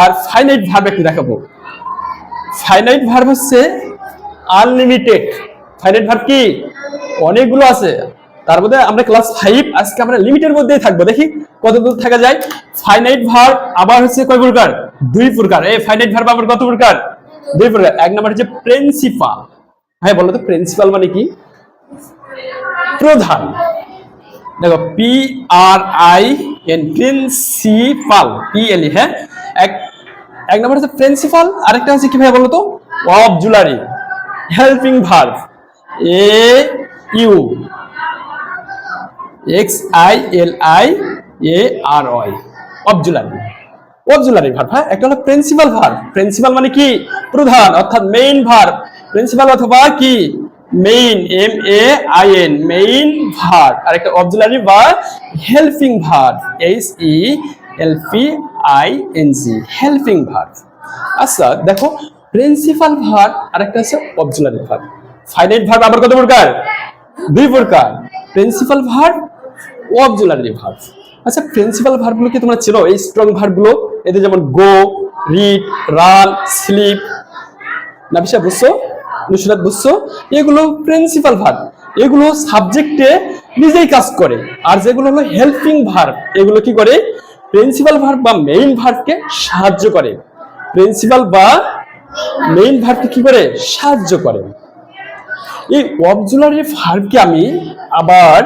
আর finite verb একটু দেখাবো। Finite verb হচ্ছে আনলিমিটেড। ফাইনাইট ভার্ব কি অনেকগুলো আছে, তার মধ্যে আমরা ক্লাস 5 আজকে আমরা লিমিটের মধ্যেই থাকবো, দেখি কত দূর থাকা যায়। ফাইনাইট ভার্ব আবার হচ্ছে কয় প্রকার? দুই প্রকার। এই ফাইনাইট ভার্ব আবার কত প্রকার? দুই প্রকার। এক নাম্বার হচ্ছে প্রিন্সিপাল। হ্যাঁ বলো তো প্রিন্সিপাল মানে কি? প্রধান। দেখো PRIN প্রিন্সিপাল PLE। হ্যাঁ এক নাম্বার হচ্ছে প্রিন্সিপাল, আরেকটা হচ্ছে কি ভাই বলো তো? Auxiliary helping verb AUXILIARY auxiliary verb. হ্যাঁ একটা হলো প্রিন্সিপাল ভার্ব। প্রিন্সিপাল মানে কি? প্রধান অর্থাৎ মেইন ভার্ব। প্রিন্সিপাল অথবা কি মেইন MAIN মেইন ভার্ব। আর একটা অক্সিলারি বা helping verb HELPING helping verb. আচ্ছা দেখো প্রিন্সিপাল ভার্ব আর একটা আছে অক্সিলারি ভার্ব। ফাইনাইট ভার্ব আবার কত প্রকার? দুই প্রকার, প্রিন্সিপাল ভার্ব ও অক্সিলারি ভার্ব। আচ্ছা প্রিন্সিপাল ভার্বগুলো কি তোমরা চেনো? এই স্ট্রং ভার্বগুলো, এদের যেমন গো, রিড, রান, স্লিপ। নাবিশা বুঝছো? নুসরাত বুঝছো? এগুলো প্রিন্সিপাল ভার্ব, এগুলো সাবজেক্টে নিজেই কাজ করে। আর যেগুলো হলো হেল্পিং ভার্ব, এগুলো কি করে? প্রিন্সিপাল ভার্ব বা মেইন ভার্বকে সাহায্য করে। প্রিন্সিপাল বা মেইন ভার্বকে কি করে? সাহায্য করে। এই অক্সিলারি ভার্বকে আমি আবার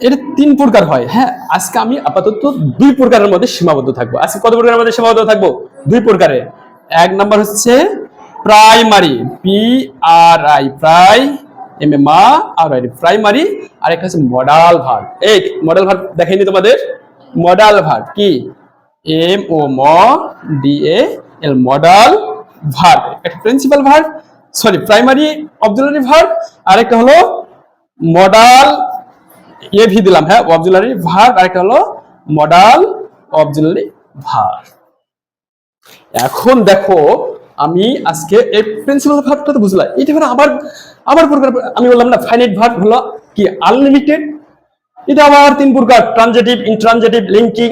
এটা তিন প্রকার হয়। হ্যাঁ আজকে আমি আপাতত দুই প্রকারের মধ্যে সীমাবদ্ধ থাকবো। আজকে কত প্রকারের মধ্যে সীমাবদ্ধ থাকবো? দুই প্রকারের। এক নাম্বার হচ্ছে প্রাইমারি প্রাইমারি, আর একটা হচ্ছে মডাল ভার্ব। এই মডাল ভার্ব দেখাইনি তোমাদের? মডাল ভার্ব কি MODAL মডাল ভার্ব। একটা principal verb, sorry primary auxiliary verb, আর একটা হলো মডাল এভি দিলাম। হ্যাঁ অক্সিলারি ভার্ব, আরেকটা হলো মডাল অক্সিলারি ভার্ব। এখন দেখো আমি আজকে এই প্রিন্সিপাল ভার্বটা তো বুঝলাম, এটা হলো আবার প্রকার। আমি বললাম না ফাইনাইট ভার্ব হলো কি আনলিমিটেড। এটা আবার তিন প্রকার, ট্রানজিটিভ, ইনট্রানজিটিভ, লিঙ্কিং,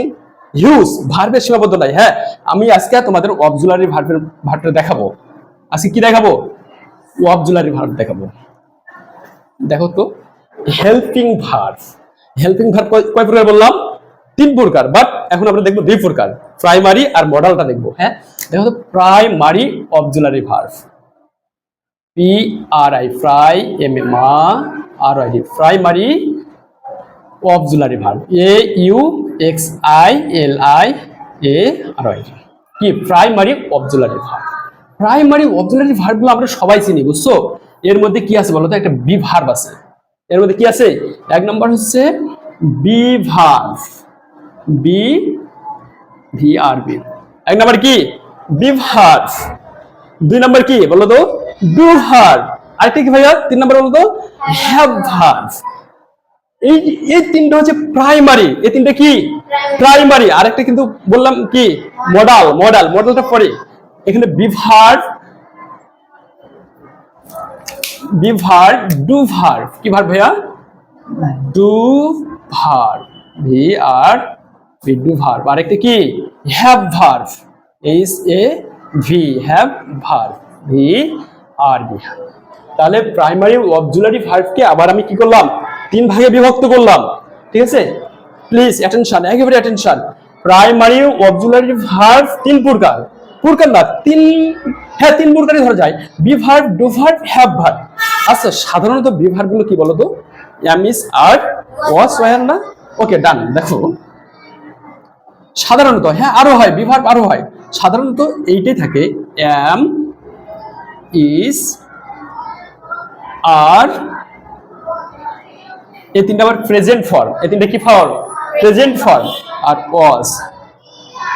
হিউজ। ভার্বের সীমাবদ্ধ নাই। হ্যাঁ আমি আজকে তোমাদের অক্সিলারি ভার্বটা দেখাবো। আজকে কি দেখাবো? অক্সিলারি ভার্ব দেখাবো। দেখো তো হেল্পিং ভার্ব। হেল্পিং ভার্ব কয় প্রকার বললাম? তিন প্রকার, বাট এখন আমরা দেখবো দুই প্রকার, প্রাইমারি আর মডালটা দেখবো। হ্যাঁ দেখো তো primary auxiliary verb primary auxiliary verb AUXILIARY কি primary auxiliary verb. Primary auxiliary ভার্বগুলো আমরা সবাই চিনি, বুঝছো? এর মধ্যে কি আছে বলো তো? একটা বি ভার্ব আছে। এর মধ্যে কি আছে? এক নম্বর হচ্ছে বি ভার্ব BVRB। এক নম্বর কি? Be verb. দুই নম্বর কি বলো তো? Do verb. আরেকটা কি ভাইয়া? তিন নম্বর বলো তো? Have verb. এই তিনটা হচ্ছে প্রাইমারি। এই তিনটা কি প্রাইমারি। আরেকটা কিন্তু বললাম কি মডালটা পরে। এখানে বি ভার্ব ডু ভার্ব। কি ভার্ব ভাইয়া? Do verb do verb. আরেকটা কি? Have verb HAV have verb VRB। তাহলে প্রাইমারি অক্সিলারি ভার্বকে আবার আমি কি করলাম? তিন ভাগে বিভক্ত করলাম। ঠিক আছে, প্লিজ অ্যাটেনশন, একেবারে অ্যাটেনশন। প্রাইমারি অক্সিলারি ভার্ব তিন প্রকার, না তিন, হ্যাঁ তিন প্রকারই ধরা যায়। Be verb, do verb, have verb. আচ্ছা সাধারণত বি ভার্ব গুলো কি বলতো? এমইস আর ওয়াজ ওয়ার না? ওকে ডান। দেখো সাধারণত, হ্যাঁ আরো হয়, বি ভার্ব আরো হয়। সাধারণত এইটাই থাকে এম ইজ আর, এই তিনটা আবার প্রেজেন্ট ফর্ম। এই তিনটা কি ফর্ম? Present form. আর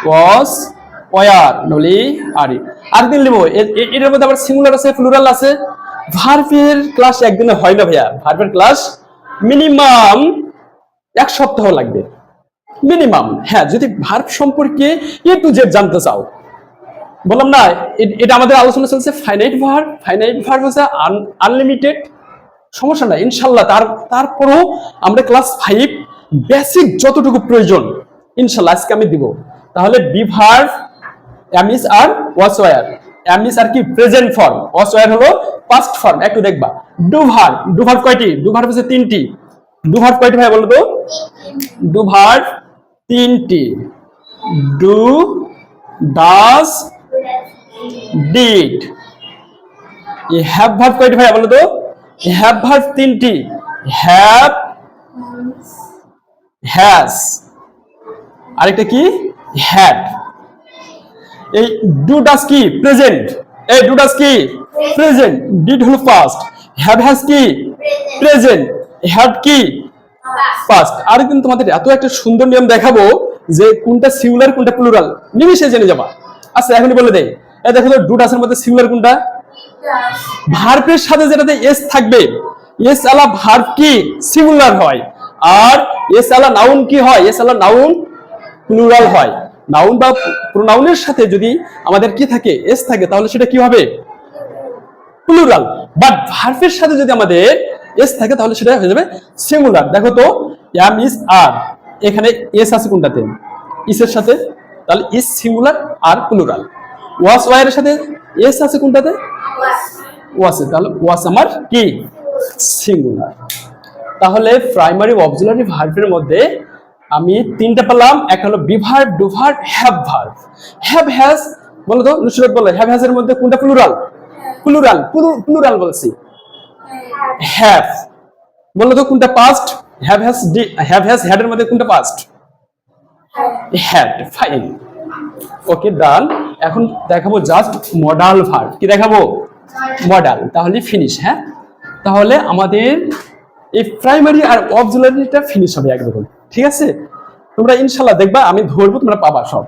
ওয়াজ ওয়ার নলি আর আর দিন লিবো। এর মধ্যে আবার সিঙ্গুলার আছে, প্লুরাল আছে। ভার্বের ক্লাস একদিনে হয় না ভাইয়া। ভার্বের ক্লাস মিনিমাম এক সপ্তাহ লাগবে মিনিমাম। হ্যাঁ যদি ভার্ব সম্পর্কে A to Z জানতে চাও, বললাম না এটা আমাদের আলোচনা চলছে ফাইনাইট ভার্ব হচ্ছে আনলিমিটেড। সমস্যা নাই ইনশাল্লাহ। তারপরও আমরা ক্লাস 5 বেসিক যতটুকু প্রয়োজন ইনশাল্লাহ আজকে আমি দিব। তাহলে be verb am is are was were, am is are কি প্রেজেন্ট ফর্ম, ওয়াজ ওয়ার হলো পাস্ট ফর্ম। একটু দেখবা ডু ভার্ব কয়টি? ডু ভার্ব হচ্ছে তিনটি। ডু ভার্ব কয়টি ভাই বলো তো? ডু ভার্ব তিনটি। Do, does, did. এই হ্যাভ ভার্ব কয়টি ভাই বলো তো? হ্যাভ ভার্ব তিনটি। হ্যাভ, হ্যাজ, আরেকটা কি হ্যাড। এই ডু ডাজ কি প্রেজেন্ট, এই ডু ডাজ কি প্রেজেন্ট, ডিড হলো পাস্ট, হ্যাভ হ্যাজ কি প্রেজেন্ট, হ্যাড কি পাস্ট। আর কিন্তু তোমাদের এত একটা সুন্দর নিয়ম দেখাবো যে কোনটা সিঙ্গুলার কোনটা প্লুরাল নিমিশে জেনে যাবা। আচ্ছা এখনই বলে দেই, এই দেখো তো ডু ডাজের মধ্যে সিঙ্গুলার কোনটা? ভার্বের সাথে যেটাতে এস থাকবে, এস আলা ভার্ব কি সিঙ্গুলার হয়, আর এস আলা নাউন কি হয়? এস আলা নাউন প্লুরাল হয়। নাউন বা প্রোনাউনের সাথে যদি আমাদের কি থাকে এস থাকে তাহলে সেটা কি হবে? প্লুরাল। বাট ভার্বের সাথে যদি আমাদের এস থাকে তাহলে সেটা হয়ে যাবে সিঙ্গুলার। দেখো তো এম ইজ আর, এখানে এস আছে কোনটাতে? ইসের সাথে, তাহলে ইস সিঙ্গুলার আর প্লুরাল। ওয়াজ ওয়ার সাথে এস আছে কোনটাতে? ওয়াসে, তাহলে ওয়াস আমার কি সিঙ্গুলার। তাহলে প্রাইমারি অক্সিলারি ভার্বের মধ্যে আমি তিনটা পেলাম, একটা হলো be verb, do verb, have verb. Have has বলো তো, নুসরত বলো হ্যাভ হ্যাজ এর মধ্যে কোনটা প্লুরাল? প্লুরাল, প্লুরাল বলছি। হ্যাভ বলো তো কোনটা past? Have has, have has had এর মধ্যে কোনটা পাস্ট? হ্যাড। ফাইন, ওকে ডান। এখন দেখাবো জাস্ট মডাল ভার্ব। কি দেখাবো? মডাল। তাহলে ফিনিশ। হ্যাঁ, তাহলে আমাদের এই প্রাইমারি আর অক্সিলারিটা ফিনিশ হবে একদম। ঠিক আছে, তোমরা ইনশাল্লাহ দেখবা, আমি ধরবো, তোমরা পাবা সব।